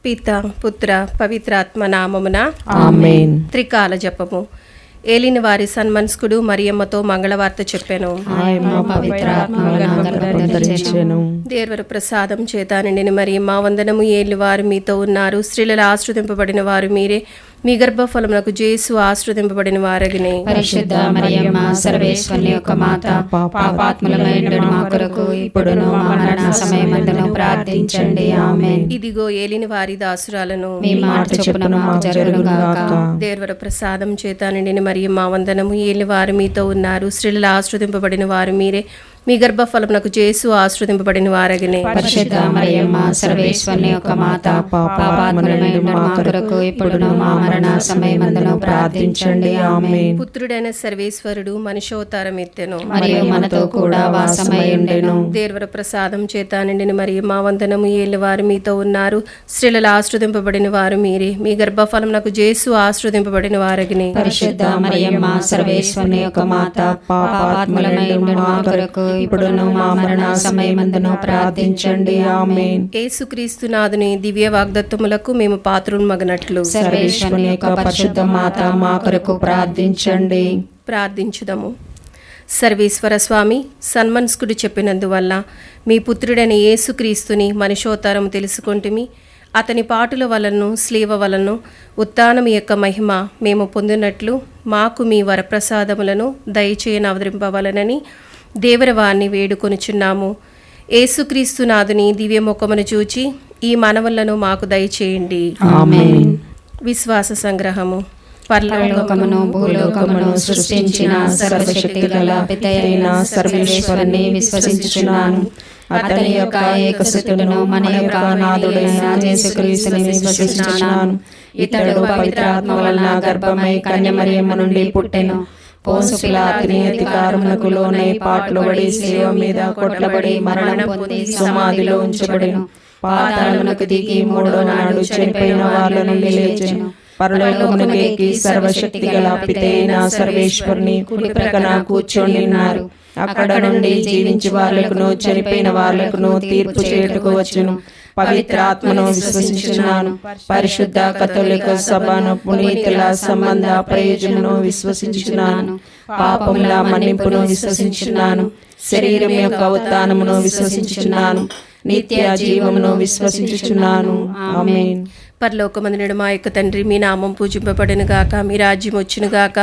పిత పుత్ర పవిత్రాత్మ నామమున ఆమేన్. త్రికాల జపము. ఏలిన వారి సన్మనస్కుడు మరియమ్మతో మంగళవార్త చెప్పెను. ఆయమ్మ పవిత్రాత్మ గర్భం ధరించెను. దేవర ప్రసాదం చేత నిండిన మరియమ్మ వందనము. ఏలి వారు మీతో ఉన్నారు, స్త్రీలలో ఆశ్రదింపబడిన వారు మీరే, మీ గర్భఫలమునకు జేసు ఆశ్రదింపబడిన వారగినే. పరిశుద్ధ మరియమ్మ సర్వేశ్వరుని యొక్క మాత, పాపాత్ములమైన మా కొరకు ఇప్పుడును మా మరణ సమయమందును ప్రార్థించండి. ఆమేన్. ఇదిగో ఏలిన వారి దాసురాలను, మీ మాట చొప్పున మాకు జరుగునుగాక. దేవర ప్రసాదం చేత నిండిన మరియమ్మ వందనము. ఏలి వారు మీతో ఉన్నారు, స్త్రీలలో ఆశ్రదింపబడిన వారు మీరే, మీ గర్భఫలమునకు జేసు ఆశ్రదింపబడిన వారగినే. పరిశుద్ధ మరియమ్మ సర్వేశ్వరుని యొక్క మాత, పాపాత్ములమైన మా కొరకు ఇప్పుడును మా మరణ సమయమందును ప్రార్థించండి. ఆమేన్. పుత్రుడైన సర్వేశ్వరుడు మనుష్యోతారం ఎత్తెను, మరియు మనతో కూడా వాసమై ఉండెను. దేవర ప్రసాదం చేత నిండిన మరియమ్మ వందనము. ఏలి వారు మీతో ఉన్నారు, స్త్రీలలో ఆశ్రదింపబడిన వారు మీరే, మీ గర్భఫలమునకు జేసు ఆశ్రదింపబడిన వారగినే. పరిశుద్ధ మరియమ్మ సర్వేశ్వరుని యొక్క మాత, పాపాత్ములమైన మా కొరకు ఇప్పుడును మా మరణ సమయమందును ప్రార్థించండి. ఆమేన్. యేసుక్రీస్తు నాథుని దివ్య వాగ్దత్తములకు మేము పాత్రులు మగనట్లు సర్వేశ్వరుని యొక్క పరిశుద్ధ మాత మా కొరకు ప్రార్థించండి. ప్రార్థించుదము. సర్వేశ్వర స్వామి, సన్మనస్కుడు చెప్పినందువల్ల మీ పుత్రుడైన యేసుక్రీస్తుని మనుషోత్తరం తెలుసుకొంటిమి. అతని పాటుల వలన స్లీవ వలన ఉత్థానం యొక్క మహిమ మేము పొందినట్లు మాకు మీ వరప్రసాదములను దయచేయని అవతరింపవలనని దేవరవారిని వేడుకొనుచున్నాము. యేసుక్రీస్తు నాథుని దివ్యముఖమును చూచి ఈ మనవలను మాకు దయచేయండి. ఆమేన్. విశ్వాస సంగ్రహము. పరలోకమును భూలోకమును సృష్టించిన సర్వశక్తి గల పితయైన సర్వేశ్వరుని విశ్వసించుచున్నాను. అతని యొక్క ఏకసుతుడును మన యొక్క నాథుడైన యేసుక్రీస్తుని విశ్వసించుచున్నాను. ఇతడు పవిత్రాత్మ వలన గర్భమై కన్యమరియమ్మ నుండి పుట్టెను. పోన్సు పిలాతుని అధికారమునకు లోనై పాటులబడి శిలువ మీద కొట్టబడి మరణం పొంది సమాధిలో ఉంచబడెను. పాతాళమునకు దిగి మూడో నాడు చనిపోయిన వాళ్ళ నుండి లేచెను. పరలోకమునకు ఎక్కి సర్వశక్తి గల పితైన సర్వేశ్వరుని కుడి ప్రక్కన కూర్చొని ఉన్నారు. అక్కడ నుండి జీవించి వాళ్ళకును చనిపోయిన వాళ్ళకును తీర్పు చేయుటకు వచ్చును. పవిత్రాత్మను విశ్వసించుచున్నాను. పరిశుద్ధ కథోలిక సభను పునీతుల సంబంధ ప్రయోజనను విశ్వసించుచున్నాను. పాపముల మన్నింపును విశ్వసించుచున్నాను. శరీరం యొక్క ఉత్థానమును విశ్వసించుచున్నాను. నిత్య జీవమును విశ్వసించుచున్నాను. ఆమేన్. పరలోకమందున మా యొక్క తండ్రి, మీ నామం పూజింపబడును గాక, మీ రాజ్యం వచ్చును గాక,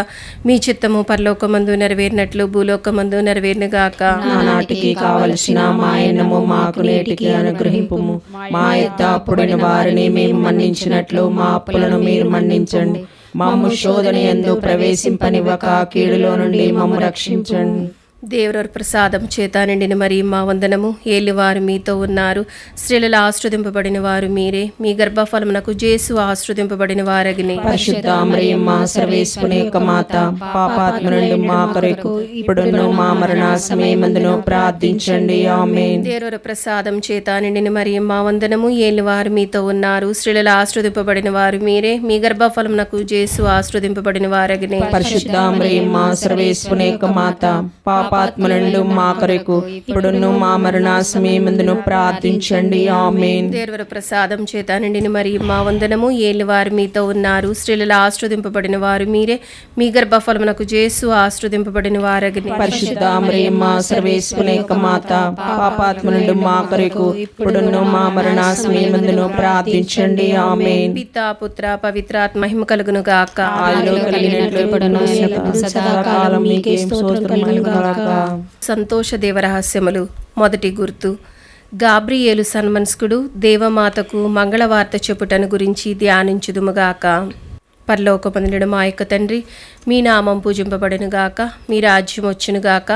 మీ చిత్తము పరలోకమందు నెరవేరినట్లు భూలోకమందు నెరవేరును గాక. నానాటికి కావలసిన మా అన్నము మాకు నేటికి అనుగ్రహింపుము. మా యొక్క అప్పుడైన వారిని మేము మన్నించినట్లు మా అప్పులను మీరు మన్నించండి. మమ్ము శోధన యందు ప్రవేశింపనివ్వక కీడులో నుండి మమ్ము రక్షించండి. దేవర ప్రసాదం చేత నిండిన మరియమ్మ వందనము. ఏలివారు మీతో ఉన్నారు, స్త్రీలలో ఆశ్రదింపబడిన వారు మీరే, మీ గర్భఫలమునకు జేసు ఆశ్రదింపబడిన వారగినే. పరిశుద్ధ మరియమ్మ సర్వేశ్వరుని యొక్క మాత, పాపాత్మ నుండి మా కొరకు ఇప్పుడును మా మరణ సమయమందును ప్రార్థించండి. ఆమేన్. దేవర ప్రసాదం చేత నిండిన మరియమ్మ వందనము. ఏలివారు మీతో ఉన్నారు, స్త్రీలలో ఆశ్రదింపబడిన వారు మీరే, మీ గర్భఫలమునకు జేసు ఆశ్రదింపబడిన వారగినే. పరిశుద్ధ మరియమ్మ సర్వేశ్వరుని యొక్క మాత, పాపాత్మ నుండి మా కొరకు ఇప్పుడును మా మరణ సమయమందును ప్రార్థించండి. ఆమేన్. దేవర ప్రసాదం చేత నిండిన మరియమ్మ వందనము. ఏలివారు మీతో ఉన్నారు, స్త్రీలలో ఆశ్రదింపబడిన వారు మీరే, మీ గర్భఫలమునకు జేసు ఆశ్రదింపబడిన వారగినే. పరిశుద్ధ మరియమ్మ సర్వేశ్వరుని యొక్క మాత, పాపాత్మ నుండి మా కొరకు ఇప్పుడును మా మరణ సమయమందును ప్రార్థించండి. ఆమేన్. పిత పుత్ర పవిత్రాత్మ మహిమ కలుగును గాక. ఆదిలో కలిగినట్లు ఇప్పుడును సదాకాలం మీకే స్తోత్రం కలుగును గాక. సంతోష దేవరహస్యములు. మొదటి గుర్తు. గాబ్రియేలు సన్మనస్కుడు దేవమాతకు మంగళవార్త చెప్పుటను గురించి ధ్యానించుదుముగాక. పరలోకమందున మా యొక్క తండ్రి, మీ నామం పూజింపబడును గాక, మీ రాజ్యం వచ్చును గాక,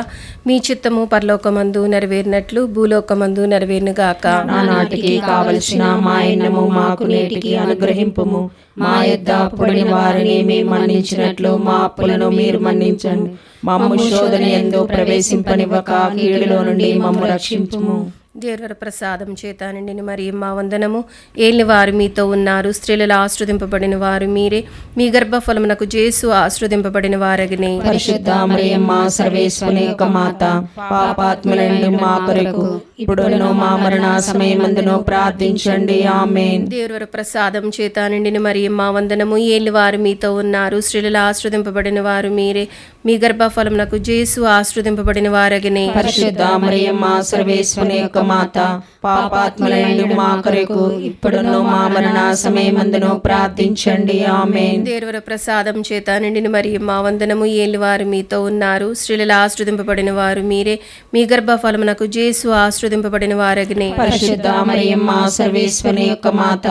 మీ చిత్తము పరలోకమందు నెరవేరినట్లు భూలోకమందు నెరవేరును గాక. నానాటికి కావలసిన మా అన్నము మాకు నేటికి అనుగ్రహింపుము. మా యొద్ద అప్పుడైన వారిని మేము మన్నించినట్లు మా అప్పులను మీరు మన్నించండి. మమ్ము శోధన యందు ప్రవేశింపనివ్వక కీడులో నుండి మమ్ము రక్షించుము. దేవర ప్రసాదం చేత నిండిన మరి మా వందనము. ఏలిన వారు మీతో ఉన్నారు, స్త్రీలలో ఆశీర్వదింపబడిన వారు మీరే, మీ గర్భఫలమునకు జేసు ఆశీర్వదింపబడిన వారగిని. పరిశుద్ధ మరియమ్మ సర్వేశ్వరుని యొక్క మాత, పాపాత్ములైన మా కొరకు ఇప్పుడును మా మరణ సమయమందును ప్రార్థించండి. ఆమేన్. దేవర ప్రసాదం చేత నిండిన మరి మా వందనము. ఏలిన వారు మీతో ఉన్నారు, స్త్రీలలో ఆశీర్వదింపబడిన వారు మీరే, మీ గర్భఫలమునకు జేసు ఆశీర్వదింపబడిన వారగిని. పరిశుద్ధ మరియమ్మ సర్వేశ్వరుని యొక్క మాత, పాపాత్ములైన మా కొరకు ఇప్పుడును మా మరణ సమయమందును ప్రార్థించండి. ఆమేన్. దేవర ప్రసాదం చేత నిండిన మరి మా వందనము. ఏలిన వారు మీతో ఉన్నారు, స్త్రీలలో ఆశీర్వదింపబడిన వారు మీరే, మీ గర్భఫలమునకు జేసు ఆశీర్వదింపబడిన వారగిని. పరిశుద్ధ మరియమ్మ సర్వేశ్వరుని యొక్క మాత,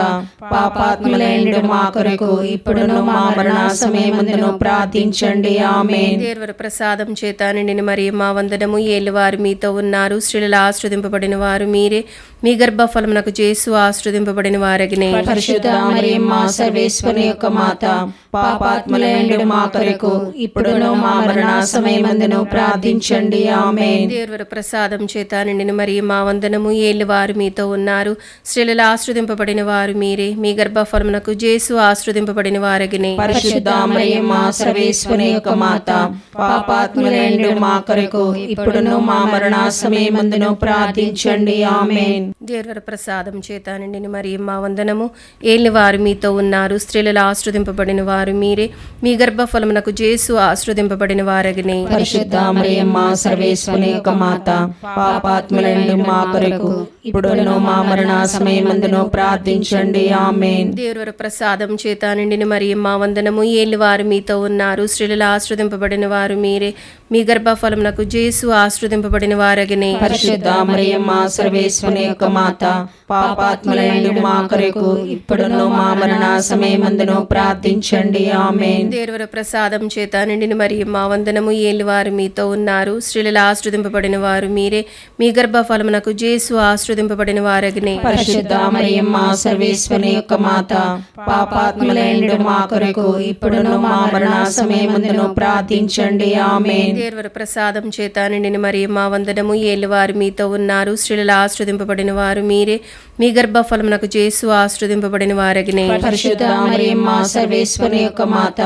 పాపాత్ములైన మా కొరకు ఇప్పుడును మా మరణ సమయమందును ప్రార్థించండి. ఆమేన్. దేవర ప్రసాదం చేత నిండిన మరి మా వందనము. ఏలిన వారు మీతో ఉన్నారు, స్త్రీలలో ఆశీర్వదింపబడిన వారు మీరే, మీ గర్భఫలమునకు జేసు ఆశీర్వదింపబడిన వారగిని. పరిశుద్ధ మరియమ్మ సర్వేశ్వరుని యొక్క మాత, పాపాత్ములైన మా కొరకు ఇప్పుడును మా మరణ సమయమందును ప్రార్థించండి. ఆమేన్. దేవర ప్రసాదం చేత నిండిన మరి మా వందనము. ఏలిన వారు మీతో ఉన్నారు, స్త్రీలలో ఆశీర్వదింపబడిన వారు మీరే, మీ గర్భఫలమునకు జేసు ఆశీర్వదింపబడిన వారగిని. పరిశుద్ధ మరియమ్మ సర్వేశ్వరుని యొక్క మాత, పాపాత్ములైన మా కొరకు ఇప్పుడును మా మరణ సమయమందును ప్రార్థించండి. ఆమేన్. దేవర ప్రసాదం చేత నిండిన మరి మా వందనము. ఏలిన వారు మీతో ఉన్నారు, స్త్రీలలో ఆశీర్వదింపబడిన వారు మీరే, మీ గర్భఫలమునకు జేసు ఆశీర్వదింపబడిన వారగిని. పరిశుద్ధ మరియమ్మ సర్వేశ్వరుని యొక్క మాత, పాపాత్ములైన మా కొరకు ఇప్పుడును మా మరణ సమయమందును ప్రార్థించండి. ఆమేన్. దేవర ప్రసాదం చేత నిండిన మరి మా వందనము. ఏలిన వారు మీతో ఉన్నారు, స్త్రీలలో ఆశీర్వదింపబడిన వారు మీరే, మీ గర్భఫలమునకు జేసు ఆశీర్వదింపబడిన వారగిని. పరిశుద్ధ మరియమ్మ సర్వేశ్వరుని యొక్క మాత, పాపాత్ములైన మా కొరకు ఇప్పుడును మా మరణ సమయమందును ప్రార్థించండి. ఆమేన్. దేవర ప్రసాదం చేత నిండిన మరి మా వందనము. ఏలిన వారు మీతో ఉన్నారు, స్త్రీలలో ఆశీర్వదింపబడిన వారు మీరే, మీ గర్భఫలమునకు జేసు ఆశీర్వదింపబడిన వారగిని. పరిశుద్ధ మరియమ్మ సర్వేశ్వరుని యొక్క మాత, పాపాత్ములైన మా కొరకు ఇప్పుడును మా మరణ సమయమందును ప్రార్థించండి. ఆమేన్. దేవర ప్రసాదం చేత నిండిన మరి మా వందనము. ఏలిన వారు మీతో ఉన్నారు, స్త్రీలలో ఆశీర్వదింపబడిన వారు మీరే, మీ గర్భఫలమునకు జేసు ఆశీర్వదింపబడిన వారగిని. పరిశుద్ధ మరియమ్మ సర్వేశ్వరుని యొక్క మాత,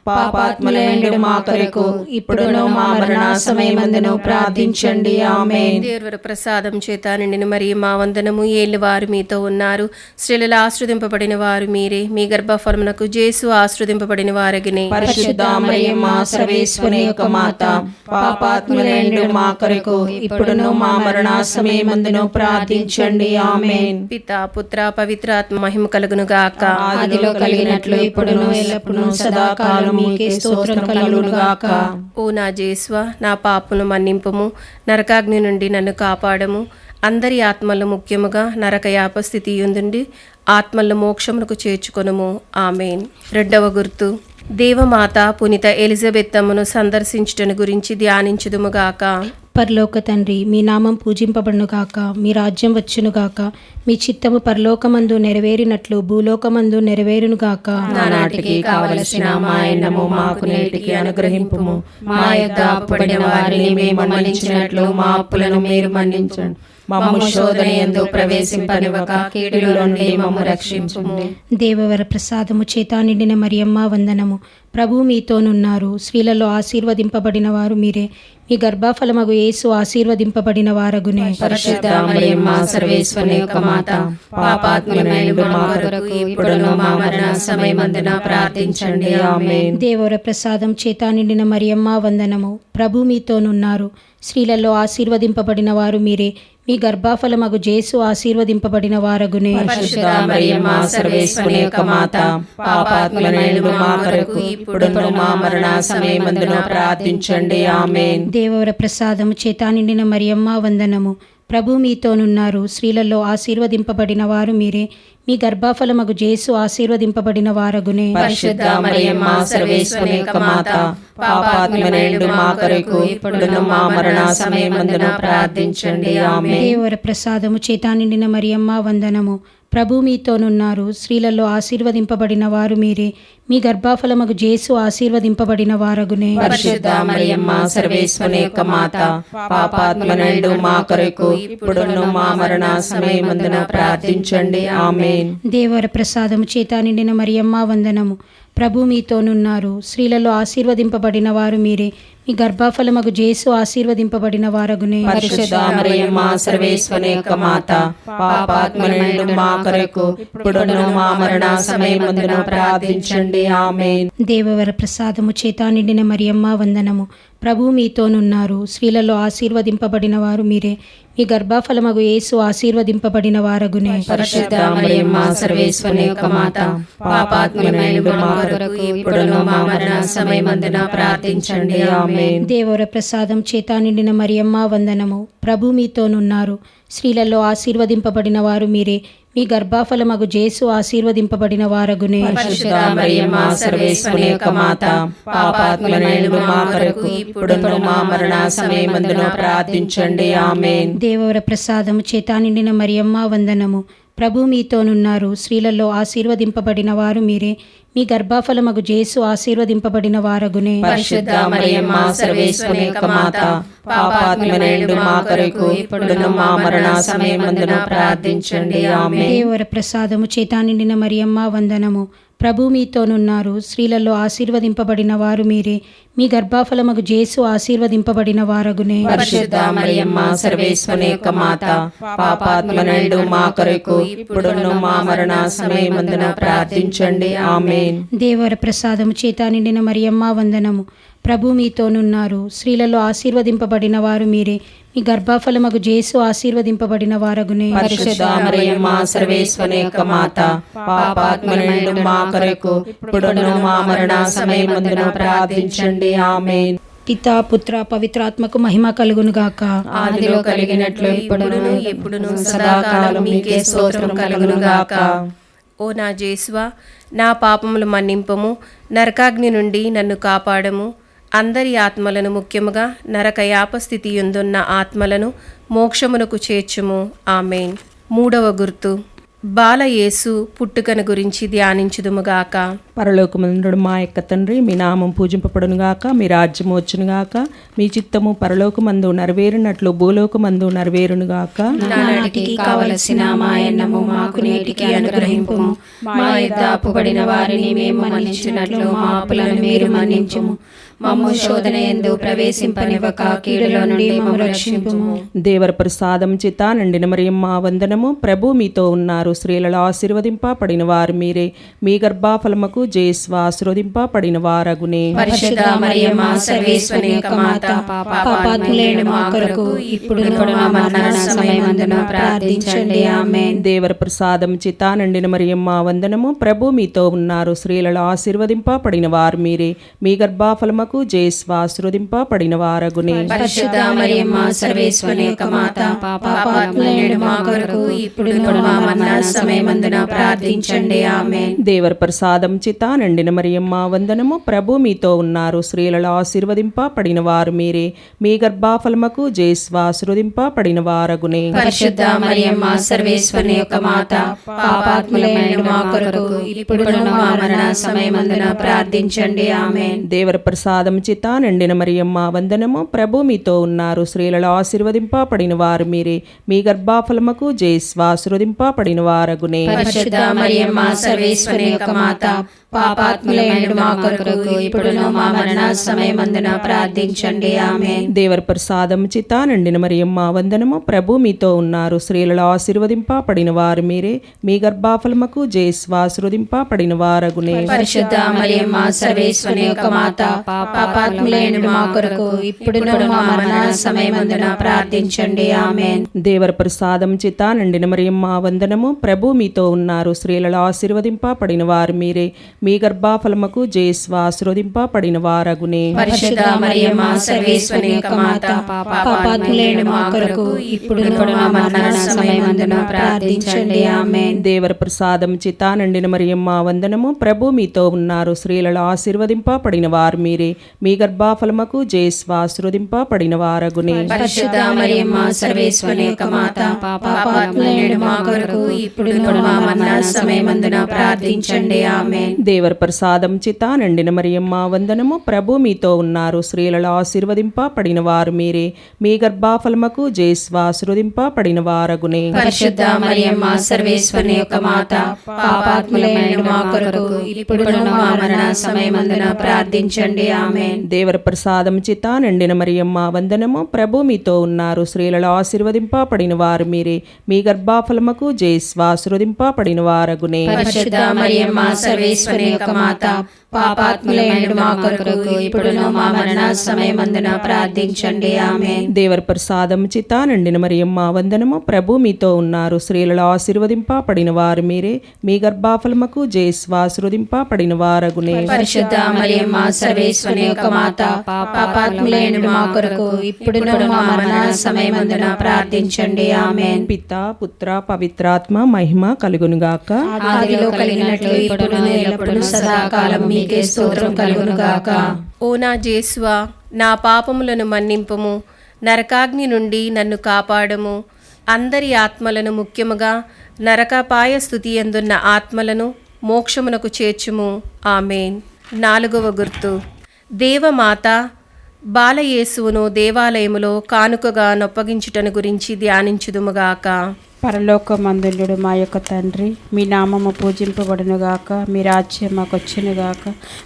పాపాత్ములైన మా కొరకు ఇప్పుడును మా మరణ సమయమందును ప్రార్థించండి. ఆమేన్. దేవర ప్రసాదం చేత నిండిన మరి మా వందనము. ఏలిన వారు మీతో ఉన్నారు, స్త్రీలలో ఆశీర్వదింపబడిన వారు మీరే, మీ గర్భఫలమునకు జేసు ఆశీర్వదింపబడిన వారగిని. పరిశుద్ధ మరియమ్మ సర్వేశ్వరుని యొక్క మాత, పాపాత్ములైన మా కొరకు ఇప్పుడును మా మరణ సమయమందును ప్రార్థించండి. ఆమేన్. పిత పుత్ర పవిత్రాత్మ మహిమ కలుగును గాక. ఆదిలో కలిగినట్లు ఇప్పుడును ఎల్లప్పుడూ సదాకాలం మీకే స్తోత్రం కలుగును గాక. ఓ నా జేస్వ, నా పాపను మన్నింపుము, నరకాగ్ని నుండి నన్ను కాపాడము. అందరి ఆత్మలు, ముఖ్యముగా నరక యాపస్థితి యుందుండి ఆత్మలను మోక్షమునకు చేర్చుకొనుము. ఆమేన్. రెండవ గుర్తు, దేవమాత పునీత ఎలిజబెత్తమ్మను సందర్శించుటను గురించి ధ్యానించుదుముగాక. పరలోక తండ్రి, మీ నామం పూజింపబడునుగాక, మీ రాజ్యం వచ్చునుగాక, మీ చిత్తము పరలోకమందు నెరవేరినట్లు భూలోకమందు నెరవేరునుగాక. నానాటికి కావలసిన మా అన్నము మాకు నేటికి అనుగ్రహింపుము. మా యొద్ద అప్పుపడిన వారిని మేము మన్నించినట్లు మా అప్పులను మీరు మన్నించండి. మమ్ము శోధన యందు ప్రవేశింపనివ్వక కీడులో నుండి మమ్ము రక్షించుము. దేవవర ప్రసాదము చేత నిండిన మరియమ్మ వందనము. ప్రభు మీతోనున్నారు, స్త్రీలలో ఆశీర్వదింపబడిన వారు మీరే, మీ గర్భఫలమగు యేసు ఆశీర్వదింపబడిన వారగునే. పరిశుద్ధ మరియమ్మ సర్వేశ్వరుని యొక్క మాత, పాపాత్ములైన మా కొరకు ఇప్పుడును మా మరణ సమయమందున ప్రార్థించండి. ఆమేన్. దేవవర ప్రసాదం చేత నిండిన మరియమ్మ వందనము. ప్రభు మీతోనున్నారు, స్త్రీలలో ఆశీర్వదింపబడిన వారు మీరే, మీ గర్భఫలమగు జేసు ఆశీర్వదింపబడిన వారగునే. పరిశుద్ధ మరియమ్మ సర్వేశ్వరుని యొక్క మాత, పాపాత్ములైన మా కొరకు ఇప్పుడును మా మరణ సమయమందున ప్రార్థించండి. ఆమేన్. దేవవర ప్రసాదము చేత నిండిన మరియమ్మ వందనము. ప్రభు మీతోనున్నారు, స్త్రీలలో ఆశీర్వదింపబడిన వారు మీరే, మీ గర్భఫలమగు జేసు ఆశీర్వదింపబడిన వారగునే. పరిశుద్ధ మరియమ్మ సర్వేశ్వరుని యొక్క మాత, పాపాత్ములైన మా కొరకు ఇప్పుడును మా మరణ సమయమందున ప్రార్థించండి. ఆమేన్. దేవవర ప్రసాదము చేత నిండిన మరియమ్మ వందనము. ప్రభు మీతోనున్నారు. స్త్రీలలో ఆశీర్వదింపబడిన వారు మీరే. మీ గర్భఫలమగు జేసు ఆశీర్వదింపబడిన వారగునే. పరిశుద్ధ మరియమ్మ సర్వేశ్వరుని యొక్క మాత, పాపాత్మలందు మా కొరకు ఇప్పుడును మా మరణ సమయమందున ప్రార్థించండి. ఆమేన్. దేవర ప్రసాదము చేత నిండిన మరియమ్మ వందనము. ప్రభు మీతోనున్నారు. స్త్రీలలో ఆశీర్వదింపబడిన వారు మీరే. మీ గర్భఫలమగు జేసు ఆశీర్వదింపబడిన వారగునే. పరిశుద్ధ మరియమ్మ సర్వేశ్వరుని యొక్క మాత, పాపాత్మలందు మా కొరకు ఇప్పుడును మా మరణ సమయమందున ప్రార్థించండి. ఆమేన్. దేవవర ప్రసాదము చేత నిండిన మరియమ్మ వందనము. ప్రభు మీతోనున్నారు. స్త్రీలలో ఆశీర్వదింపబడిన వారు మీరే. మీ గర్భఫలమగు యేసు ఆశీర్వదింపబడిన వారగునే. పరిశుద్ధ మరియమ్మ సర్వేశ్వరుని యొక్క మాత, పాపాత్మలందు మా కొరకు ఇప్పుడును మా మరణ సమయమందున ప్రార్థించండి. ఆమేన్. దేవర ప్రసాదం చేత నిండిన మరియమ్మ వందనము. ప్రభు మీతోనున్నారు. స్త్రీలలో ఆశీర్వదింపబడిన వారు మీరే. మీ గర్భఫలమగు జేసు ఆశీర్వదింపబడిన వారగునే. పరిశుద్ధ మరియమ్మ సర్వేశ్వరుని యొక్క మాత, పాపాత్మలందు మా కొరకు ఇప్పుడును మా మరణ సమయమందున ప్రార్థించండి. ఆమేన్. దేవర ప్రసాదము చేత నిండిన మరియమ్మ వందనము. ప్రభు మీతోనున్నారు. స్త్రీలలో ఆశీర్వదింపబడిన వారు మీరే. మీ గర్భఫలమగు జేసు ఆశీర్వదింపబడిన వారగునే. పరిశుద్ధ మరియమ్మ సర్వేశ్వరుని యొక్క మాత, పాపాత్మలందు మా కొరకు ఇప్పుడును మా మరణ సమయమందున ప్రార్థించండి. ఆమేన్. దేవర ప్రసాదము చేత నిండిన మరియమ్మ వందనము. ప్రభు మీతోనున్నారు. స్త్రీలలో ఆశీర్వదింపబడిన వారు మీరే. మీ గర్భఫలమగు జేసు ఆశీర్వదింపబడిన వారగునే. పరిశుద్ధ మరియమ్మ సర్వేశ్వరుని యొక్క మాత, పాపాత్మలందు మా కొరకు ఇప్పుడును మా మరణ సమయమందున ప్రార్థించండి. ఆమేన్. దేవర ప్రసాదము చేత నిండిన మరియమ్మ వందనము. ప్రభు మీతోనున్నారు. స్త్రీలలో ఆశీర్వదింపబడిన వారు మీరే. మీ గర్భఫలమగు జేసు ఆశీర్వదింపబడిన వారగునే. పరిశుద్ధ మరియమ్మ సర్వేశ్వరుని యొక్క మాత, పాపాత్మలందు మా కొరకు ఇప్పుడును మా మరణ సమయమందున ప్రార్థించండి. ఆమేన్. పితా పుత్ర పవిత్రాత్మకు మహిమ కలుగునుగాక. ఆదిలో కలిగినట్లు ఇప్పుడును ఎప్పుడును సదాకాలం మీకే స్తోత్రం కలుగునుగాక. ఓ నా జేసువా, నా పాపములు మన్నింపము, నరకాగ్ని నుండి నన్ను కాపాడము. అందరి ఆత్మలను, ముఖ్యముగా నరకయాపస్థితి యుందున్న ఆత్మలను మోక్షమునకు చేర్చుము. ఆమేన్. మూడవ గుర్తు, బాలయేసు పుట్టుకను గురించి ధ్యానించుదుముగాక. పరలోకమందుడు మా యొక్క తండ్రి, మీ నామం పూజింపబడునుగాక, మీ రాజ్యము వచ్చునుగాక, మీ చిత్తము పరలోకమందు నెరవేరునట్లు భూలోకమందు నెరవేరునుగాక. నానాటికి కావలసిన మా అన్నము మాకు నేటికి అనుగ్రహింపుము. మా యొద్ద అప్పుబడిన వారిని మేము మన్నించినట్లు మా అప్పులను మీరు మన్నించుము. మమ్ము శోధన యందు ప్రవేశింపనివ్వక కీడులో నుండి మమ్ము రక్షింపుము. దేవర ప్రసాదం చేత నిండిన మరియమ్మ వందనము. ప్రభు మీతో ఉన్నారు. స్త్రీలలో ఆశీర్వదింపబడిన వారు మీరే. మీ గర్భఫలముకు జేసు ఆశీర్వదింపబడిన వారగునే. పరిశుద్ధ మరియమ్మ సర్వేశ్వరుని యొక్క మాత, పాపాత్ములైన మా కొరకు ఇప్పుడును మా మరణ సమయమందున ప్రార్థించండి. ఆమేన్. దేవర ప్రసాదం చేత నిండిన మరియమ్మ వందనము. ప్రభు మీతో ఉన్నారు. స్త్రీలలో ఆశీర్వదింపబడిన వారు మీరే. మీ గర్భఫలముకు జేసు ఆశీర్వదింపబడిన వారగునే. పరిశుద్ధ మరియమ్మ సర్వేశ్వరుని యొక్క మాత, పాపాత్ములైన మా కొరకు ఇప్పుడును మా మరణ సమయమందున ప్రార్థించండి. ఆమేన్. దేవర ప్రసాదం చేత నిండిన మరియమ్మ వందనము. ప్రభు మీతో ఉన్నారు. స్త్రీలలో ఆశీర్వదింపబడిన వారు మీరే. మీ గర్భఫలముకు జేసు ఆశీర్వదింపబడిన వారగునే. పరిశుద్ధ మరియమ్మ సర్వేశ్వరుని యొక్క మాత, పాపాత్ములైన మా కొరకు ఇప్పుడును మా మరణ సమయమందున ప్రార్థించండి. ఆమేన్. దేవర ప్రసాదం చేత నిండిన మరియమ్మ వందనము. ప్రభు మీతో ఉన్నారు. స్త్రీలలో ఆశీర్వదింపబడిన వారు మీరే. మీ గర్భఫలముకు జేసు ఆశీర్వదింపబడిన వారగునే. పరిశుద్ధ మరియమ్మ సర్వేశ్వరుని యొక్క మాత, పాపాత్ములైన మా కొరకు ఇప్పుడును మా మరణ సమయమందున ప్రార్థించండి. ఆమేన్. దేవర ప్రసాదం చేత నిండిన మరియమ్మ వందనము. ప్రభు మీతో ఉన్నారు. స్త్రీలలో ఆశీర్వదింపబడిన వారు మీరే. మీ గర్భఫలముకు జేసు ఆశీర్వదింపబడిన వారగునే. పరిశుద్ధ మరియమ్మ సర్వేశ్వరుని యొక్క మాత, పాపాత్ములైన మా కొరకు ఇప్పుడును మా మరణ సమయమందున ప్రార్థించండి. ఆమేన్. దేవర ప్రసాదం చేత నిండిన మరియమ్మ వందనము. ప్రభు మీతో ఉన్నారు. స్త్రీలలో ఆశీర్వదింపబడిన వారు మీరే. మీ గర్భఫలముకు జేసు ఆశీర్వదింపబడిన వారగునే. పరిశుద్ధ మరియమ్మ సర్వేశ్వరుని యొక్క మాత, పాపాత్ములైన మా కొరకు ఇప్పుడును మా మరణ సమయమందున ప్రార్థించండి. ఆమేన్. దేవర ప్రసాదం చేత నిండిన మరియమ్మ వందనము. ప్రభు మీతో ఉన్నారు. స్త్రీలలో ఆశీర్వదింపబడిన వారు మీరే. మీ గర్భఫలముకు జేసు ఆశీర్వదింపబడిన వారగునే. పరిశుద్ధ మరియమ్మ సర్వేశ్వరుని యొక్క మాత, పాపాత్ములైన మా కొరకు ఇప్పుడును మా మరణ సమయమందున ప్రార్థించండి. ఆమేన్. దేవర ప్రసాదం చేత నిండిన మరియమ్మ వందనము. ప్రభు మీతో ఉన్నారు. స్త్రీలలో ఆశీర్వదింపబడిన వారు మీరే. మీ గర్భఫలముకు జేసు ఆశీర్వదింపబడిన వారగునే. పరిశుద్ధ మరియమ్మ సర్వేశ్వరుని యొక్క మాత, పాపాత్ములైన మా కొరకు ఇప్పుడును మా మరణ సమయమందున ప్రార్థించండి. ఆమేన్. దేవర ప్రసాదం చేత నిండిన మరియమ్మ వందనము. ప్రభు మీతో ఉన్నారు. స్త్రీలలో ఆశీర్వదింపబడిన వారు మీరే. మీ గర్భఫలముకు జేసు ఆశీర్వదింపబడిన వారగునే. పరిశుద్ధ మరియమ్మ సర్వేశ్వరుని యొక్క మాత, పాపాత్ములైన మా కొరకు ఇప్పుడును మా మరణ సమయమందున ప్రార్థించండి. ఆమేన్. దేవర ప్రసాదం చేత నిండిన మరియమ్మ వందనము. ప్రభు మీతో ఉన్నారు. స్త్రీలలో ఆశీర్వదింపబడిన వారు మీరే. మీ గర్భఫలముకు జేసు ఆశీర్వదింపబడిన వారగునే. పరిశుద్ధ మరియమ్మ సర్వేశ్వరుని యొక్క మాత, పాపాత్ములైన మా కొరకు ఇప్పుడును మా మరణ సమయమందున ప్రార్థించండి. ఆమేన్. పిత పుత్ర పవిత్రాత్మ మహిమ కలుగునుగాక. ఆదిలో కలిగినట్లు ఇప్పుడును ఎల్లప్పుడూ సదాకాలం మీకే స్తోత్రం కలుగునుగాక. ఓ నా జేసువా, నా పాపములను మన్నింపుము, నరకాగ్ని నుండి నన్ను కాపాడము. అందరి ఆత్మలను, ముఖ్యముగా నరకాపాయ స్థుతి ఎందున్న ఆత్మలను మోక్షమునకు చేర్చుము. ఆమేన్. 4వ గుర్తు. దేవమాత బాలయేసువును దేవాలయములో కానుకగా నొప్పగించుటను గురించి ధ్యానించుదుముగాక. పరలోకమందుండు మా యొక్క తండ్రి, మీ నామము పూజింపబడునుగాక, మీ రాజ్యం మాకు వచ్చునుగాక,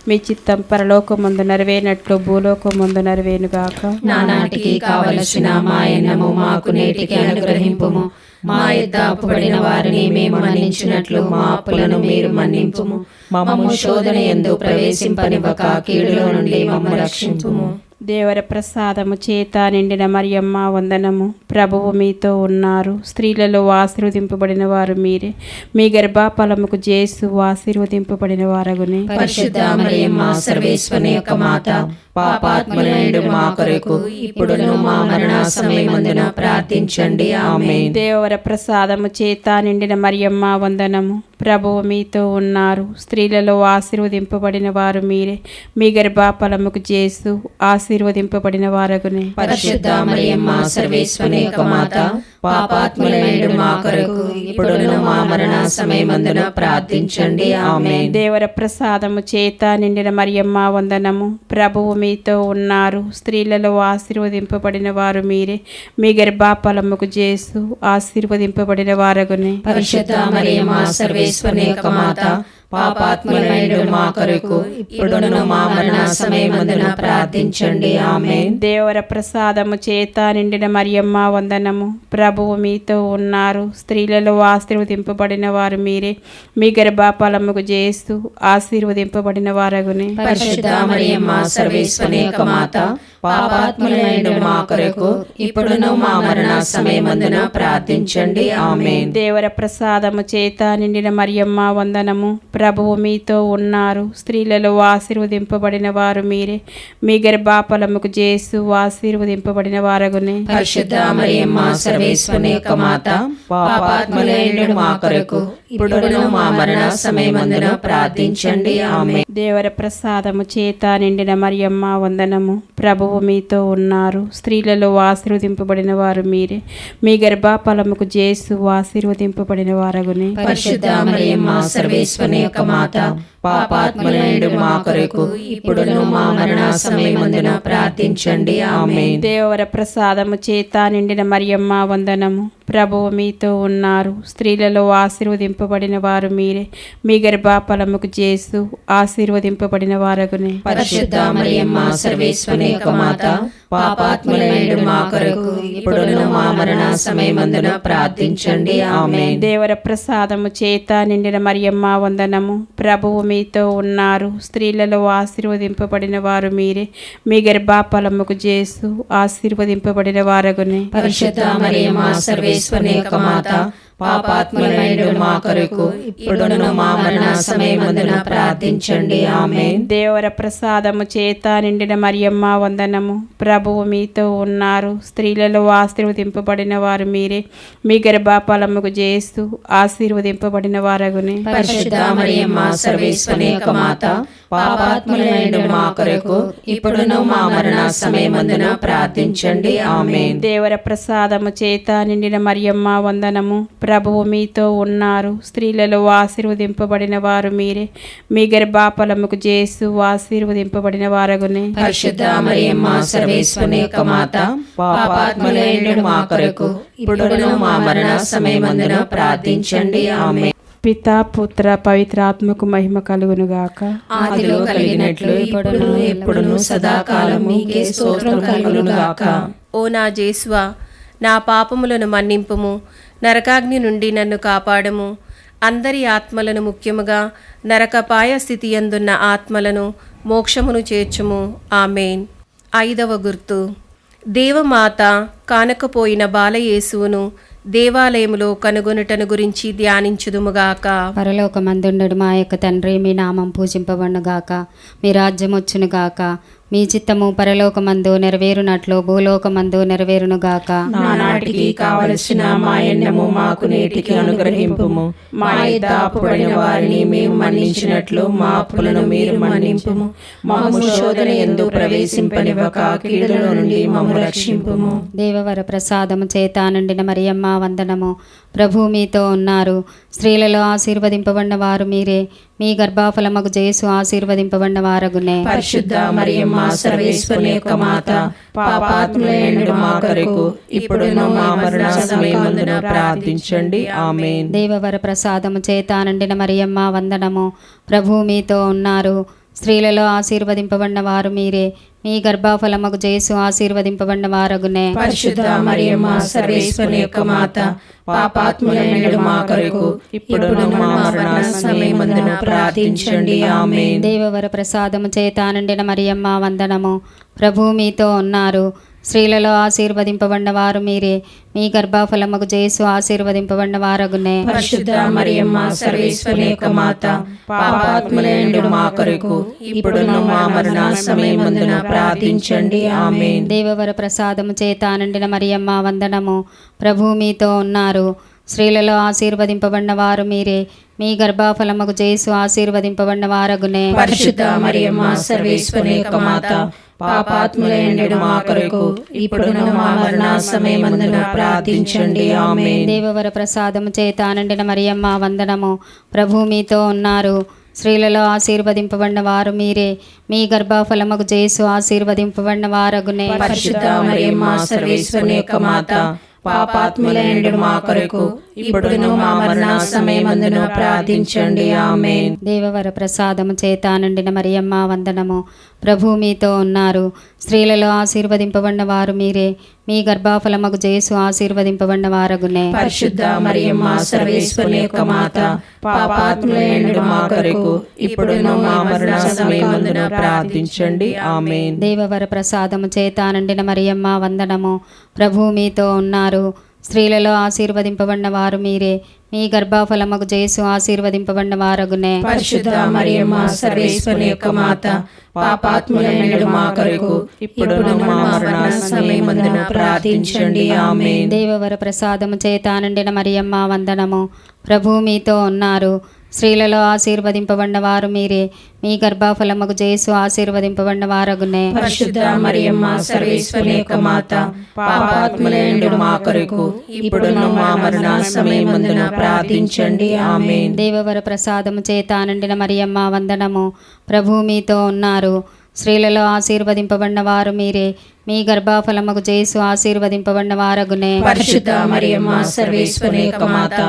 మీ చిత్తం పరలోకమందు నెరవేరినట్లు భూలోకమందు నెరవేరుగాక. నానాటికి కావలసిన మా అన్నము మాకు నేటికి అనుగ్రహింపుము. మా యొద్ద అప్పుబడిన వారిని మేము మన్నించినట్లు మా అప్పులను మీరు మన్నింపుము. మమ్ము శోధన యందు ప్రవేశింపనివ్వక కీడులో నుండి మమ్ము రక్షింపుము. దేవర ప్రసాదము చేత నిండిన మరియమ్మ వందనము. ప్రభువు మీతో ఉన్నారు. స్త్రీలలో ఆశీర్వదింపబడిన వారు మీరే. మీ గర్భఫలముకు జేసు ఆశీర్వదింపబడిన వారగునే. పరిశుద్ధ మరియమ్మ సర్వేశ్వరుని యొక్క మాత, పాపాత్ములైన మా కొరకు ఇప్పుడును మా మరణ సమయమందున ప్రార్థించండి. ఆమేన్. దేవర ప్రసాదము చేత నిండిన మరియమ్మ వందనము. ప్రభువు మీతో ఉన్నారు. స్త్రీలలో ఆశీర్వదింపబడిన వారు మీరే. మీ గర్భఫలముకు జేసు ఆశీర్వదింపబడిన వారగునే. పరిశుద్ధ మరియమ్మ సర్వేశ్వరుని యొక్క మాత, పాపాత్ములైన మా కొరకు ఇప్పుడును మా మరణ సమయమందున ప్రార్థించండి. ఆమేన్. దేవర ప్రసాదము చేత నిండిన మరియమ్మ వందనము. ప్రభువు మీతో ఉన్నారు. స్త్రీలలో ఆశీర్వదింపబడిన వారు మీరే. మీ గర్భఫలముకు జేసు ఆశీర్వదింపబడిన వారగునే. పరిశుద్ధ మరియమ్మ సర్వేశ్వరుని యొక్క మాత, పాపాత్ములైన మా కొరకు ఇప్పుడును మా మరణ సమయమందున ప్రార్థించండి. ఆమేన్. దేవర ప్రసాదము చేత నిండిన మరియమ్మ వందనము. ప్రభువు మీతో ఉన్నారు. స్త్రీలలో ఆశీర్వదింపబడిన వారు మీరే. మీ గర్భఫలముకు జేసు ఆశీర్వదింపబడిన వారగునే. పరిశుద్ధ మరియమ్మ సర్వేశ్వరుని యొక్క మాత, పాపాత్ములైన మా కొరకు ఇప్పుడును మా మరణ సమయమందున ప్రార్థించండి. ఆమేన్. దేవర ప్రసాదము చేత నిండిన మరియమ్మ వందనము. ప్రభువు మీతో ఉన్నారు. స్త్రీలలో ఆశీర్వదింపబడిన వారు మీరే. మీ గర్భఫలముకు జేసు ఆశీర్వదింపబడిన వారగునే. పరిశుద్ధ మరియమ్మ సర్వేశ్వరుని యొక్క మాత, పాపాత్ములైన మా కొరకు ఇప్పుడును మా మరణ సమయమందున ప్రార్థించండి. ఆమేన్. దేవర ప్రసాదము చేత నిండిన మరియమ్మ వందనము. ప్రభువు మీతో ఉన్నారు. స్త్రీలలో ఆశీర్వదింపబడిన వారు మీరే. మీ గర్భఫలముకు జేసు ఆశీర్వదింపబడిన వారగునే. పరిశుద్ధ మరియమ్మ సర్వేశ్వరుని యొక్క మాత, పాపాత్ములైన మా కొరకు ఇప్పుడును మా మరణ సమయమందున ప్రార్థించండి. ఆమేన్. దేవర ప్రసాదము చేత నిండిన మరియమ్మ వందనము. ప్రభువు మీతో ఉన్నారు. స్త్రీలలో ఆశీర్వదింపబడిన వారు మీరే. మీ గర్భఫలముకు జేసు ఆశీర్వదింపబడిన వారగునే. పరిశుద్ధ మరియమ్మ సర్వేశ్వరుని యొక్క మాత, పాపాత్ములైన మా కొరకు ఇప్పుడును మా మరణ సమయమందున ప్రార్థించండి. ఆమేన్. దేవర ప్రసాదము చేత నిండిన మరియమ్మ వందనము. ప్రభువు మీతో ఉన్నారు. స్త్రీలలో ఆశీర్వదింపబడిన వారు మీరే. మీ గర్భఫలముకు జేసు ఆశీర్వదింపబడిన వారగునే. పరిశుద్ధ మరియమ్మ సర్వేశ్వరుని యొక్క మాత, పాపాత్ములైన మా కొరకు ఇప్పుడును మా మరణ సమయమందున ప్రార్థించండి. ఆమేన్. దేవర ప్రసాదము చేత నిండిన మరియమ్మ వందనము. ప్రభువు మీతో ఉన్నారు. స్త్రీలలో ఆశీర్వదింపబడిన వారు మీరే. మీ గర్భఫలముకు జేసు ఆశీర్వదింపబడిన వారగునే. పరిశుద్ధ మరియమ్మ సర్వేశ్వరుని యొక్క మాత, పాపాత్ములైన మా కొరకు ఇప్పుడును మా మరణ సమయమందున ప్రార్థించండి. ఆమేన్. దేవర ప్రసాదము చేత నిండిన మరియమ్మ వందనము. ప్రభువు మీతో ఉన్నారు. స్త్రీలలో ఆశీర్వదింపబడిన వారు మీరే. మీ గర్భఫలముకు యేసు ఆశీర్వదింపబడిన వారగునే. పరిశుద్ధ మరియమ్మ సర్వేశ్వరుని యొక్క మాత, పాపాత్ములైన మా కొరకు ఇప్పుడును మా మరణ సమయమందున ప్రార్థించండి. ఆమేన్. పిత పుత్ర పవిత్రాత్మకు మహిమ కలుగును గాక. ఆదిలో కలిగినట్లు ఇప్పుడును ఎప్పుడును సదాకాలం మీకే స్తోత్రం కలుగును గాక. ఓ నా జేసువా, నా పాపములను మన్నింపుము, నరకాగ్ని నుండి నన్ను కాపాడము. అందరి ఆత్మలను, ముఖ్యముగా నరకపాయ స్థితి యందున్న ఆత్మలను మోక్షమును చేర్చుము. ఆమేన్. 5వ గుర్తు. దేవమాత కానకపోయిన బాలయేసువును దేవాలయములో కనుగొనుటను గురించి ధ్యానించుదుముగాక. పరలోకమందుండడు మా యొక్క తండ్రి, మీ నామం పూజింపబడునుగాక. మీ రాజ్యం వచ్చునుగాక. మీ చిత్తము పరలోకమందు నెరవేరునట్లు భూలోకమందు నెరవేరునుగాక. నానాటికి కావలసిన మాయన్నము మాకు నేటికి అనుగ్రహింపుము. మా యొద్ద అప్పుబడిన వారిని మేము మన్నించినట్లు మా అప్పులను మీరు మన్నింపుము. మమ్ము శోధన యందు ప్రవేశింపనివ్వక కీడుల నుండి మమ్ము రక్షింపుము. దేవవర ప్రసాదము చేత నిండిన మరియమ్మ వందనము. ప్రభు మీతో ఉన్నారు. స్త్రీలలో ఆశీర్వదింపబడిన వారు మీరే. మీ గర్భఫలమగు యేసు ఆశీర్వదింపబడిన వారగునే. పరిశుద్ధ మరియమ్మ సర్వేశ్వరుని యొక్క మాత, పాపాత్ములైన మా కొరకు ఇప్పుడును మా మరణ సమయమందున ప్రార్థించండి. ఆమేన్. దేవవర ప్రసాదము చేత నిండిన మరియమ్మ వందనము. ప్రభు మీతో ఉన్నారు. స్త్రీలలో ఆశీర్వదింపబడిన వారు మీరే. మీ గర్భఫలమగు యేసు ఆశీర్వదింపబడిన వారగునే. పరిశుద్ధ మరియమ్మ సర్వేశ్వరుని యొక్క మాత, పాపాత్ములైన మా కొరకు ఇప్పుడును మా మరణ సమయమందున ప్రార్థించండి. ఆమేన్. దేవవర ప్రసాదము చేత నిండిన మరియమ్మ వందనము. ప్రభు మీతో ఉన్నారు. స్త్రీలలో ఆశీర్వదింపబడిన వారు మీరే. మీ గర్భఫలమగు యేసు ఆశీర్వదింపబడిన వారగునే. పరిశుద్ధ మరియమ్మ సర్వేశ్వరుని యొక్క మాత, పాపాత్ములైన మా కొరకు ఇప్పుడును మా మరణ సమయమందున ప్రార్థించండి. ఆమేన్. దేవవర ప్రసాదము చేత నిండిన మరియమ్మ వందనము. ప్రభు మీతో ఉన్నారు. స్త్రీలలో ఆశీర్వదింపబడిన వారు మీరే. మీ గర్భఫలమగు యేసు ఆశీర్వదింపబడిన వారగునే. పరిశుద్ధ మరియమ్మ సర్వేశ్వరుని యొక్క మాత, పాపాత్ములైన మా కొరకు ఇప్పుడును మా మరణ సమయమందున ప్రార్థించండి. ఆమేన్. దేవవర ప్రసాదము చేత నిండిన మరియమ్మ వందనము. ప్రభు మీతో ఉన్నారు. స్త్రీలలో ఆశీర్వదింపబడిన వారు మీరే. మీ గర్భఫలమగు యేసు ఆశీర్వదింపబడిన వారగునే. పరిశుద్ధ మరియమ్మ సర్వేశ్వరుని యొక్క మాత, పాపాత్ములైన మా కొరకు ఇప్పుడును మా మరణ సమయమందున ప్రార్థించండి. ఆమేన్. దేవవర ప్రసాదము చేత నిండిన మరియమ్మ వందనము. ప్రభు మీతో ఉన్నారు. స్త్రీలలో ఆశీర్వదింపబడిన వారు మీరే. మీ గర్భఫలమగు యేసు ఆశీర్వదింపబడిన వారగునే. పరిశుద్ధ మరియమ్మ సర్వేశ్వరుని యొక్క మాత, పాపాత్ములైన మా కొరకు ఇప్పుడును మా మరణ సమయమందున ప్రార్థించండి. ఆమేన్. దేవవర ప్రసాదము చేత నిండిన మరియమ్మ వందనము. ప్రభు మీతో ఉన్నారు. స్త్రీలలో ఆశీర్వదింపబడిన వారు మీరే. మీ గర్భఫలమగు యేసు ఆశీర్వదింపబడిన వారగునే. పరిశుద్ధ మరియమ్మ సర్వేశ్వరుని యొక్క మాత, పాపాత్ములైన మా కొరకు ఇప్పుడును మా మరణ సమయమందున ప్రార్థించండి. ఆమేన్. దేవవర ప్రసాదము చేత నిండిన మరియమ్మ వందనము. ప్రభు మీతో ఉన్నారు. స్త్రీలలో ఆశీర్వదింపబడిన వారు మీరే. మీ గర్భఫలమగు యేసు ఆశీర్వదింపబడిన వారగునే. పరిశుద్ధ మరియమ్మ సర్వేశ్వరుని యొక్క మాత, పాపాత్ములైన మా కొరకు ఇప్పుడును మా మరణ సమయమందున ప్రార్థించండి. ఆమేన్. దేవవర ప్రసాదము చేత నిండిన మరియమ్మ వందనము. ప్రభు మీతో ఉన్నారు. స్త్రీలలో ఆశీర్వదింపబడిన వారు మీరే. మీ గర్భఫలమగు యేసు ఆశీర్వదింపబడిన వారగునే. పరిశుద్ధ మరియమ్మ సర్వేశ్వరుని యొక్క మాత,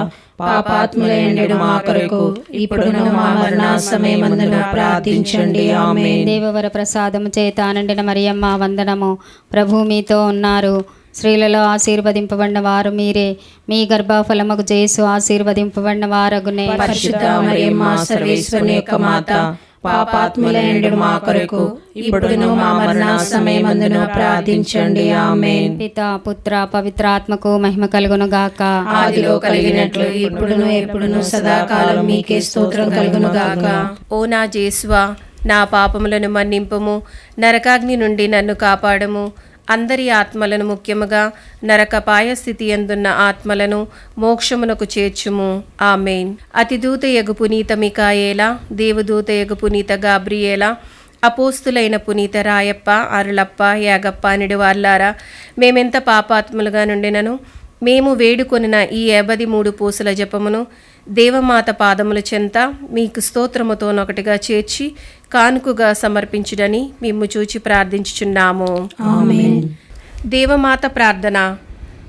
పాపాత్ములైన మా కొరకు ఇప్పుడును మా మరణ సమయమందున ప్రార్థించండి. ఆమేన్. దేవవర ప్రసాదము చేత నిండిన మరియమ్మ వందనము. ప్రభు మీతో ఉన్నారు. స్త్రీలలో ఆశీర్వదింపబడిన వారు మీరే. మీ గర్భఫలమగు యేసు ఆశీర్వదింపబడిన వారగునే. పరిశుద్ధ మరియమ్మ సర్వేశ్వరుని యొక్క మాత, పాపాత్ములైన మా కొరకు ఇప్పుడును మా మరణ సమయమందున ప్రార్థించండి. ఆమేన్. పిత పుత్ర పవిత్రాత్మకు మహిమ కలుగును గాక. ఆదిలో కలిగినట్లు ఇప్పుడును ఎప్పుడును సదాకాలం మీకే స్తోత్రం కలుగును గాక. ఓ నా జేసువా, నా పాపములను మన్నింపుము, నరకాగ్ని నుండి నన్ను కాపాడము. అందరి ఆత్మలను ముఖ్యముగా నరకపాయ స్థితి ఎందున్న ఆత్మలను మోక్షమునకు చేర్చుము. ఆమేన్. అతిదూత యగు పునీత మికాయేలా, దేవదూత యగు పునీత గాబ్రియేలా, అపోస్తులైన పునీత రాయప్ప, అరుళప్ప, యాగప్ప నిడి వార్లారా, మేమెంత పాపాత్ములుగా నుండినను మేము వేడుకొనిన ఈ 53 పూసల జపమును దేవమాత పాదముల చెంత మీకు స్తోత్రముతోనొకటిగా చేర్చి కానుకగా సమర్పించుడని మిమ్ము చూచి ప్రార్థించుచున్నాము. ఆమేన్. దేవమాత ప్రార్థన.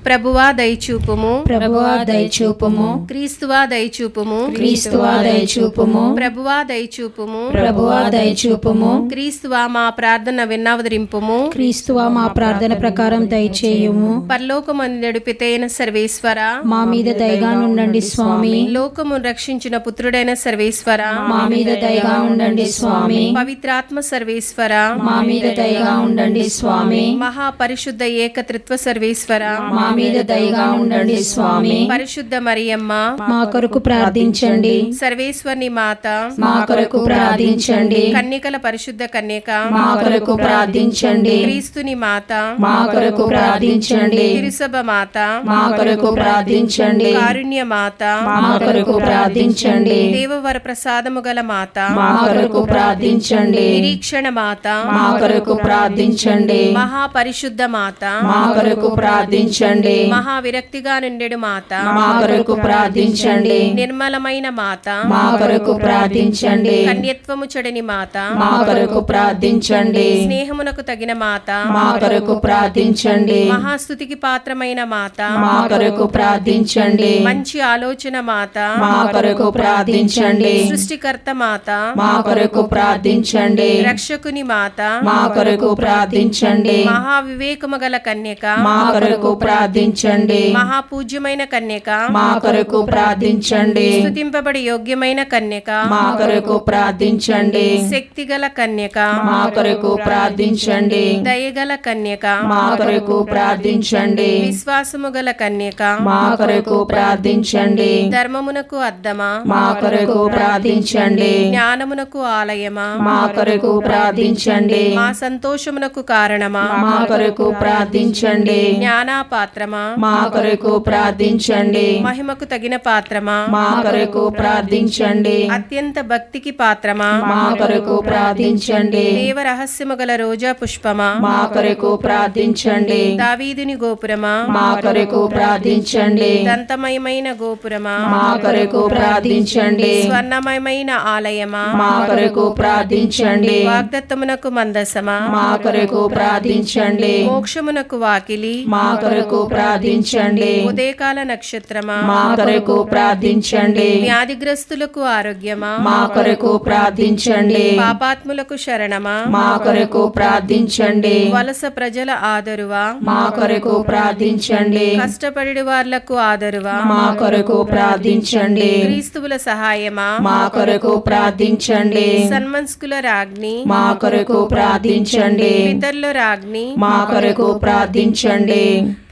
ప్రభువా దయచూపుము, ప్రభువా దయచూపుము, క్రీస్తువా దయచూపుము, క్రీస్తువా దయచూపుము, ప్రభువా దయచూపుము, ప్రభువా దయచూపుము, క్రీస్తువా మా ప్రార్థన విన్నవదరింపుము, క్రీస్తువా మా ప్రార్థన ప్రకారం దయచేయుము. పరలోకమందుడు పితైన సర్వేశ్వర, మా మీద దయగా ఉండండి స్వామి. లోకమును రక్షించిన పుత్రుడైన సర్వేశ్వర, మా మీద దయగా ఉండండి స్వామి. పవిత్రాత్మ సర్వేశ్వర, మా మీద దయగా ఉండండి స్వామి. మహాపరిశుద్ధ ఏకత్రిత్వ సర్వేశ్వర, మా మీద దయగా ఉండండి స్వామి. పరిశుద్ధ మరియమ్మ, మా కొరకు ప్రార్థించండి. సర్వేశ్వరుని మాత, మా కొరకు ప్రార్థించండి. కన్యకల పరిశుద్ధ కన్యక, మా కొరకు ప్రార్థించండి. క్రీస్తుని మాత, మా కొరకు ప్రార్థించండి. తిరుసభ మాత, మా కొరకు ప్రార్థించండి. కారుణ్య మాత, మా కొరకు ప్రార్థించండి. దేవవర ప్రసాదము గల మాత, మా కొరకు ప్రార్థించండి. నిరీక్షణ మాత, మా కొరకు ప్రార్థించండి. మహాపరిశుద్ధ మాత, మా కొరకు ప్రార్థించండి. మహావిరక్తిగా నిండెడు మాత, మా కొరకు ప్రార్థించండి. నిర్మలమైన మాత, మా కొరకు ప్రార్థించండి. కన్యత్వము చెడని మాత, మా కొరకు ప్రార్థించండి. స్నేహమునకు తగిన మాత, మా కొరకు ప్రార్థించండి. మహాస్తుతికి పాత్రమైన మాత, మా కొరకు ప్రార్థించండి. మంచి ఆలోచన మాత, మా కొరకు ప్రార్థించండి. సృష్టికర్త మాత, మా కొరకు ప్రార్థించండి. రక్షకుని మాత, మా కొరకు ప్రార్థించండి. మహావివేకము గల కన్యక, మా కొరకు ప్రార్థించండి. మహాపూజ్యమైన కన్యక, మా కొరకు ప్రార్థించండి. స్తుతింపబడి యోగ్యమైన కన్యక, మా కొరకు ప్రార్థించండి. శక్తిగల కన్యక, మా కొరకు ప్రార్థించండి. దయగల కన్యక, మా కొరకు ప్రార్థించండి. విశ్వాసము గల కన్యక, మా కొరకు ప్రార్థించండి. ధర్మమునకు అద్దమా, మా కొరకు ప్రార్థించండి. జ్ఞానమునకు ఆలయమా, మా కొరకు ప్రార్థించండి. మా సంతోషమునకు కారణమా, మా కొరకు ప్రార్థించండి. జ్ఞానాపాత్రమా, మా కొరకు ప్రార్థించండి. మహిమకు తగిన పాత్రమా, మా కొరకు ప్రార్థించండి. అత్యంత భక్తికి పాత్రమా, మా కొరకు ప్రార్థించండి. దేవ రహస్యము గల రోజా పుష్పమా, మా కొరకు ప్రార్థించండి. దావీదుని గోపురమా, మా కొరకు ప్రార్థించండి. దంతమయమైన గోపురమా, మా కొరకు ప్రార్థించండి. స్వర్ణమయమైన ఆలయమా, మా కొరకు ప్రార్థించండి. వాగ్దత్తమునకు మందసమా, మా కొరకు ప్రార్థించండి. మోక్షమునకు వాకిలి, మా కొరకు ప్రార్థించండి. ఉదయకాల నక్షత్రమా, మా కొరకు ప్రార్థించండి. వ్యాధిగ్రస్తులకు ఆరోగ్యమా, మా కొరకు ప్రార్థించండి. పాపాత్ములకు శరణమా, మా కొరకు ప్రార్థించండి. వలస ప్రజల ఆదరువా, మా కొరకు ప్రార్థించండి. కష్టపడి వార్లకు ఆదరువా, మా కొరకు ప్రార్థించండి. క్రీస్తువుల సహాయమా, మా కొరకు ప్రార్థించండి. సన్మన్స్కుల రాజ్ఞి, మా కొరకు ప్రార్థించండి. పితరుల రాజ్ఞి, మా కొరకు ప్రార్థించండి.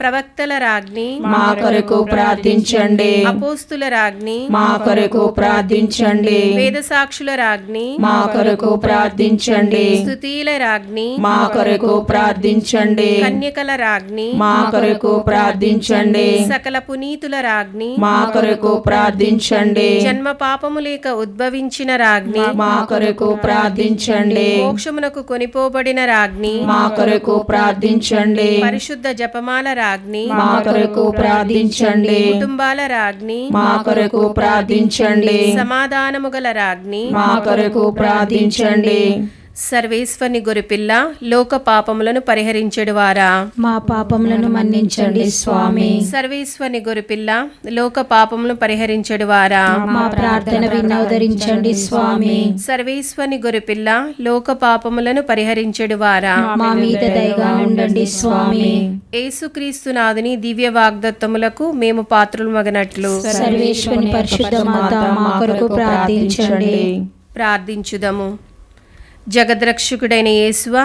ప్రవక్తల రాజ్ఞి, మా కొరకు ప్రార్థించండి. అపోస్తుల రాజ్ఞి, మా కొరకు ప్రార్థించండి. వేద సాక్షుల రాజ్ఞి, మా కొరకు ప్రార్థించండి. స్తుతిల రాజ్ఞి, మా కొరకు ప్రార్థించండి. కన్యకల రాజ్ఞి, మా కొరకు ప్రార్థించండి. సకల పునీతుల రాజ్ఞి, మా కొరకు ప్రార్థించండి. జన్మ పాపము లేక ఉద్భవించిన రాజ్ఞి, మా కొరకు ప్రార్థించండి. మోక్షమునకు కొనిపోబడిన రాజ్ఞి, మా కొరకు ప్రార్థించండి. పరిశుద్ధ జపమాల రాజ్ఞి, మా కొరకు ప్రార్థించండి. కుటుంబాల రాజ్ఞి, మా కొరకు ప్రార్థించండి. సమాధానము గల రాజ్ఞి, మా కొరకు ప్రార్థించండి. సర్వేశ్వరుని గొరిపిల్ల లోక పాపములను పరిహరించెడువారా, మా పాపములను మన్నించండి స్వామి. సర్వేశ్వరుని గొరిపిల్ల లోక పాపములను పరిహరించెడువారా, మా ప్రార్థన వినోదరించండి స్వామి. సర్వేశ్వరుని గొరిపిల్ల లోక పాపములను పరిహరించెడువారా, మా మీద దయగా ఉండండి స్వామి. యేసుక్రీస్తునాథుని దివ్య వాగ్దత్తములకు మేము పాత్రులు మగనట్లు సర్వేశ్వరుని పరిశుద్ధ మాత మా కొరకు ప్రార్థించండి. ప్రార్థించుదము. జగద్రక్షకుడైన యేసువా,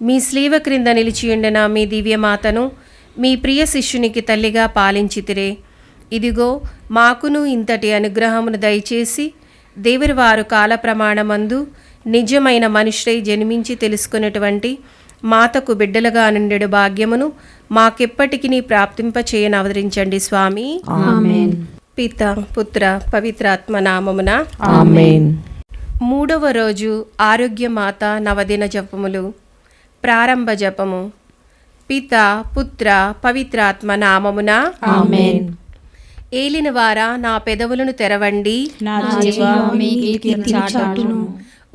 మీ స్లీవ క్రింద నిలిచియుండిన మీ దివ్యమాతను మీ ప్రియ శిష్యునికి తల్లిగా పాలించితిరే. ఇదిగో మాకును ఇంతటి అనుగ్రహమును దయచేసి దేవుని వారు కాల ప్రమాణమందు నిజమైన మనుష్యై జన్మించి తెలుసుకున్నటువంటి మాతకు బిడ్డలుగా నుండెడు భాగ్యమును మాకెప్పటికి ప్రాప్తింపచేయని అవతరించండి స్వామి. ఆమేన్. పిత పుత్ర పవిత్రాత్మ నామమున ఆమేన్. 3వ రోజు ఆరోగ్యమాత నవదిన జపములు. ప్రారంభ జపము. పిత పుత్ర పవిత్రాత్మ నామమున ఆమేన్. ఏలినవారా నా పెదవులను తెరవండి, నా నా జీవా మీ కీర్తి చాటును.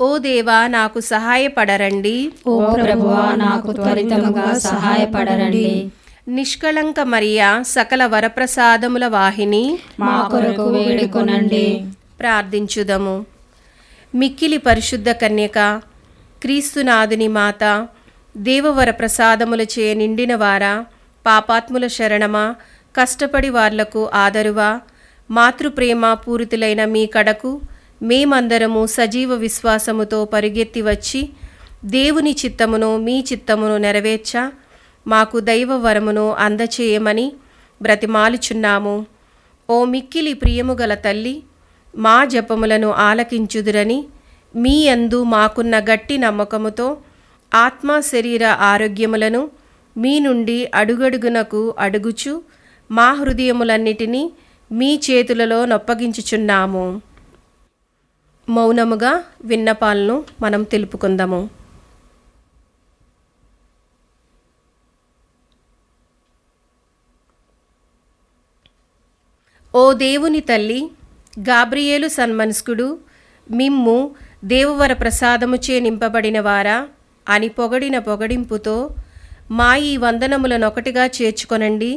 ఓ దేవా నాకు సహాయపడరండి. ఓ ప్రభువా నాకు త్వరితముగా సహాయపడరండి. నిష్కళంక మరియా సకల వరప్రసాదముల వాహిని మా కొరకు వేడుకొనండి. ప్రార్థించుదము. మిక్కిలి పరిశుద్ధ కన్యక, క్రీస్తునాథుని మాత, దేవవర ప్రసాదములచే నిండిన వారా, పాపాత్ముల శరణమా, కష్టపడి వార్లకు ఆదరువా, మాతృప్రేమ పూరితులైన మీ కడకు మేమందరము సజీవ విశ్వాసముతో పరుగెత్తి వచ్చి దేవుని చిత్తమును మీ చిత్తమును నెరవేర్చ మాకు దైవ వరమును అందచేయమని బ్రతిమాలుచున్నాము. ఓ మిక్కిలి ప్రియము గల తల్లి, మా జపములను ఆలకించుదురని మీ యందు మాకున్న గట్టి నమ్మకముతో ఆత్మ శరీర ఆరోగ్యములను మీ నుండి అడుగడుగునకు అడుగుచు మా హృదయములన్నిటినీ మీ చేతులలో నొప్పగించుచున్నాము. మౌనముగా విన్నపాలను మనం తెలుపుకుందాము. ఓ దేవుని తల్లి, గాబ్రియేలు సన్మనస్కుడు మిమ్ము దేవవర ప్రసాదముచే నింపబడిన వారా అని పొగడిన పొగడింపుతో మా ఈ వందనములనొకటిగా చేర్చుకొనండి.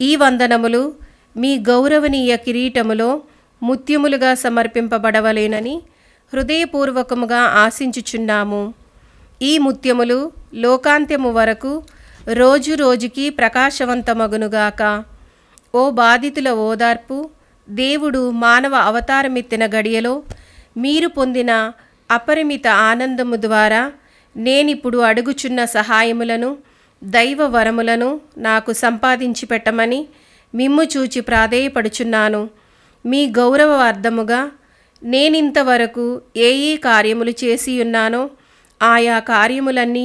ఈ వందనములు మీ గౌరవనీయ కిరీటములో ముత్యములుగా సమర్పింపబడవలేనని హృదయపూర్వకముగా ఆశించుచున్నాము. ఈ ముత్యములు లోకాంత్యము వరకు రోజు రోజుకి ప్రకాశవంతమగునుగాక. ఓ బాధితుల ఓదార్పు, దేవుడు మానవ అవతారమెత్తిన గడియలో మీరు పొందిన అపరిమిత ఆనందము ద్వారా నేనిప్పుడు అడుగుచున్న సహాయములను దైవ వరములను నాకు సంపాదించి పెట్టమని మిమ్ము చూచి ప్రాధేయపడుచున్నాను. మీ గౌరవార్థముగా నేనింతవరకు ఏ కార్యములు చేసి ఉన్నానో ఆయా కార్యములన్నీ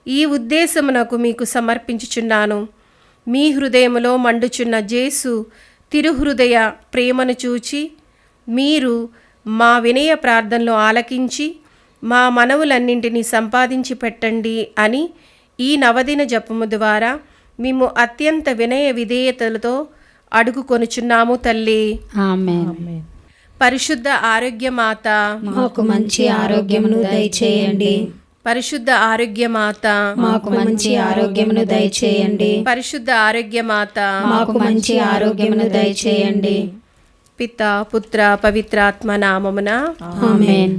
ఈ ఉద్దేశమునకు మీకు సమర్పించుచున్నాను. మీ హృదయములో మండుచున్న జేసు తిరుహృదయ ప్రేమను చూచి మీరు మా వినయ ప్రార్థనలో ఆలకించి మా మనవులన్నింటినీ సంపాదించి పెట్టండి అని ఈ నవదిన జపము ద్వారా మేము అత్యంత వినయ విధేయతలతో అడుగుకొనుచున్నాము తల్లి. ఆమేన్. పరిశుద్ధ ఆరోగ్యమాత, మాకు మంచి ఆరోగ్యమును దయచేయండి. పరిశుద్ధ ఆరోగ్యమాత, మాకు మంచి ఆరోగ్యమును దయచేయండి. పరిశుద్ధ ఆరోగ్యమాత, మాకు మంచి ఆరోగ్యమును దయచేయండి. పిత పుత్ర పవిత్రాత్మ నామమున ఆమేన్.